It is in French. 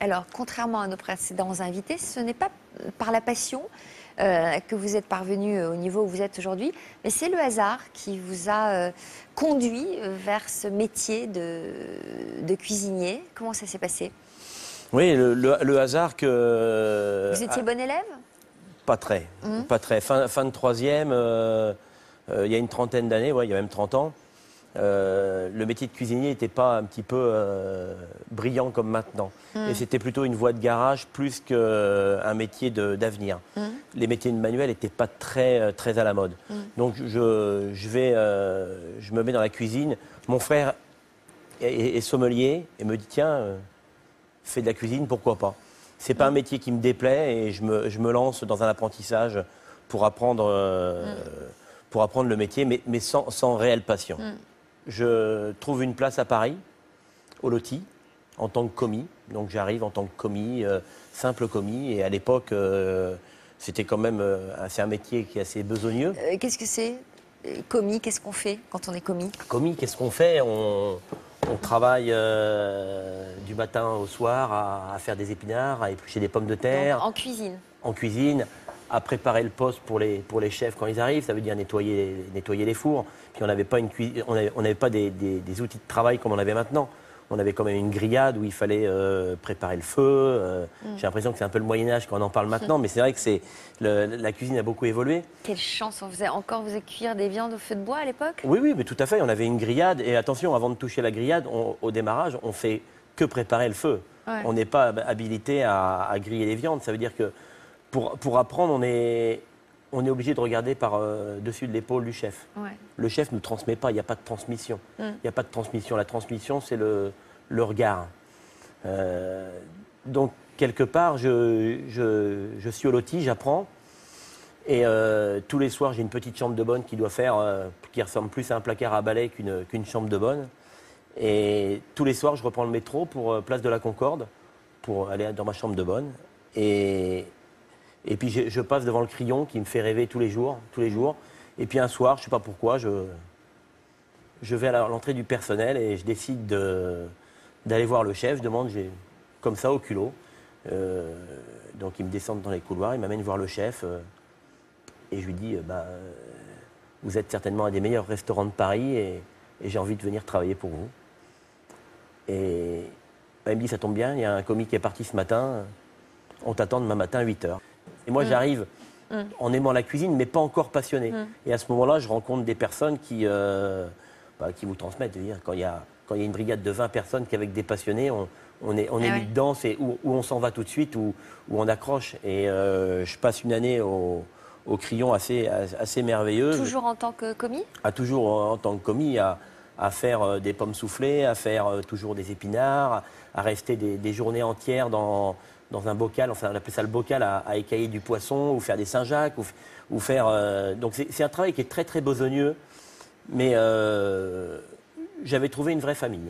Alors, contrairement à nos précédents invités, ce n'est pas par la passion que vous êtes parvenu au niveau où vous êtes aujourd'hui, mais c'est le hasard qui vous a conduit vers ce métier de cuisinier. Comment ça s'est passé? Oui, le hasard que... Vous étiez bon élève? Pas très, pas très. Fin de troisième, il y a une trentaine d'années, ouais, il y a même 30 ans, le métier de cuisinier n'était pas un petit peu brillant comme maintenant. Et c'était plutôt une voie de garage plus qu'un métier d'avenir. Les métiers de manuel n'étaient pas très à la mode. Donc je me mets dans la cuisine. Mon frère est sommelier et me dit tiens, fais de la cuisine, pourquoi pas. C'est pas un métier qui me déplaît et je me lance dans un apprentissage pour apprendre le métier, mais sans réelle passion. Je trouve une place à Paris, au Loti, en tant que commis. Donc j'arrive en tant que commis, simple commis. Et à l'époque, c'était quand même c'est un métier qui est assez besogneux. Qu'est-ce que c'est? Commis, qu'est-ce qu'on fait quand on est commis? Commis, qu'est-ce qu'on fait? On travaille du matin au soir à faire des épinards, à éplucher des pommes de terre. Donc, en cuisine? En cuisine, à préparer le poste pour les chefs quand ils arrivent. Ça veut dire nettoyer les fours. Puis on n'avait pas, des outils de travail comme on avait maintenant. On avait quand même une grillade où il fallait préparer le feu. J'ai l'impression que c'est un peu le Moyen-Âge quand on en parle maintenant, mais c'est vrai que la cuisine a beaucoup évolué. Quelle chance, on faisait encore vous cuire des viandes au feu de bois à l'époque? Oui, mais tout à fait. On avait une grillade. Et attention, avant de toucher la grillade, au démarrage, on fait que préparer le feu. Ouais. On n'est pas habilité à griller les viandes. Ça veut dire que pour apprendre, on est obligé de regarder par-dessus de l'épaule du chef. Ouais. Le chef ne transmet pas, il n'y a pas de transmission. Il n'y a pas de transmission. La transmission, c'est le regard. Donc, quelque part, je suis au Loti, j'apprends. Et tous les soirs, j'ai une petite chambre de bonne qui ressemble plus à un placard à balai qu'une chambre de bonne. Et tous les soirs, je reprends le métro pour Place de la Concorde, pour aller dans ma chambre de bonne. Et puis je passe devant le Crillon qui me fait rêver tous les jours. Et puis un soir, je ne sais pas pourquoi, je vais à l'entrée du personnel et je décide d'aller voir le chef. Je demande, comme ça, au culot. Donc il me descend dans les couloirs, il m'amène voir le chef. Et je lui dis, vous êtes certainement un des meilleurs restaurants de Paris et j'ai envie de venir travailler pour vous. Et il me dit, ça tombe bien, il y a un commis qui est parti ce matin, on t'attend demain matin à 8 h. Et moi, j'arrive en aimant la cuisine, mais pas encore passionné. Et à ce moment-là, je rencontre des personnes qui vous transmettent. Dire, quand il y a une brigade de 20 personnes qui, avec des passionnés, on est mis dedans, c'est où on s'en va tout de suite, où on accroche. Et je passe une année au Crillon assez merveilleuse. Toujours en tant que commis? Toujours en tant que commis, à faire des pommes soufflées, à faire toujours des épinards, à rester des journées entières dans un bocal, enfin on appelle ça le bocal, à écailler du poisson, ou faire des Saint-Jacques, ou faire... donc c'est un travail qui est très besogneux, mais j'avais trouvé une vraie famille.